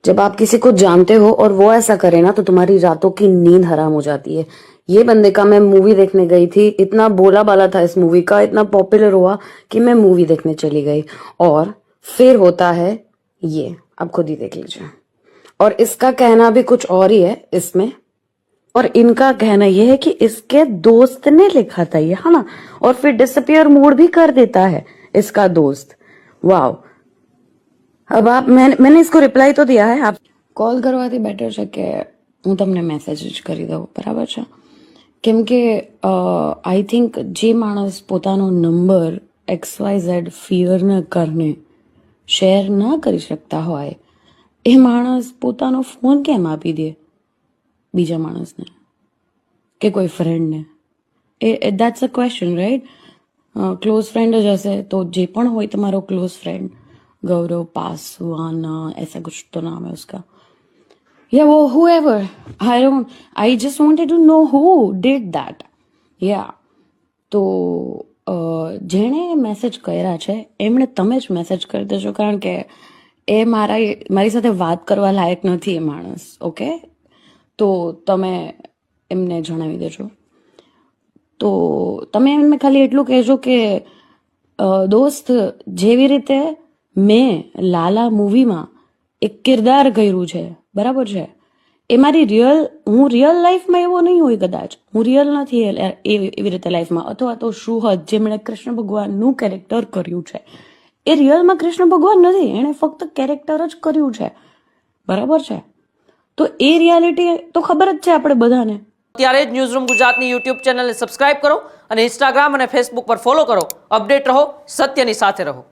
जब आप किसी को जानते हो और वो ऐसा करे ना तो तुम्हारी रातों की नींद हराम हो जाती है। ये बंदे का मैं मूवी देखने गई थी, इतना बोला बाला था इस मूवी का, इतना पॉपुलर हुआ कि मैं मूवी देखने चली गई और फिर होता है ये, आप खुद ही देख लीजिए। और इसका कहना भी कुछ और ही है इसमें, और इनका कहना यह है कि इसके दोस्त ने लिखा था ये, है ना, और फिर डिसअपियर मूड भी कर देता है इसका दोस्त। वाह। अब आप मैंने इसको રિપ્લાય તો દિયા હે, આપ કોલ કરવાથી બેટર છે કે હું તમને મેસેજ જ કરી દઉં, બરાબર છે? કેમ કે આઈ થિંક જે માણસ પોતાનો નંબર XYZ ફિયરના કારણે શેર ના કરી શકતા હોય એ માણસ પોતાનો ફોન કેમ આપી દે બીજા માણસને કે કોઈ ફ્રેન્ડને? એ that's a question, right? Close friend જ હશે તો જે પણ હોય તમારો ક્લોઝ ફ્રેન્ડ, गौरव पासवाना, ऐसा कुछ तो नाम है उसका, या वो whoever, I just wanted to know who did that. Yeah. તો જેણે મેસેજ કર્યા છે એમણે તમે જ મેસેજ કરી દેજો, કારણ કે એ મારી સાથે વાત કરવા લાયક નથી એ માણસ. ઓકે, તો તમે એમને જણાવી દેજો. તો તમે એમને ખાલી એટલું કહેજો કે દોસ્ત, જેવી રીતે મેં લાલા મૂવીમાં એક કિરદાર કર્યું છે, બરાબર છે, એ મારી હું રિયલ લાઈફમાં એવો નહીં હોય, કદાચ હું રિયલ નથી એવી રીતે લાઈફમાં, અથવા તો સુહદ જેમણે કૃષ્ણ ભગવાનનું કેરેક્ટર કર્યું છે એ રિયલમાં કૃષ્ણ ભગવાન નથી, એણે ફક્ત કેરેક્ટર જ કર્યું છે, બરાબર છે? તો એ રિયાલિટી તો ખબર જ છે આપણે બધાને. ત્યારે જ ન્યૂઝરૂમ ગુજરાતની યુટ્યુબ ચેનલને સબસ્ક્રાઇબ કરો અને ઇન્સ્ટાગ્રામ અને ફેસબુક પર ફોલો કરો. અપડેટ રહો, સત્યની સાથે રહો.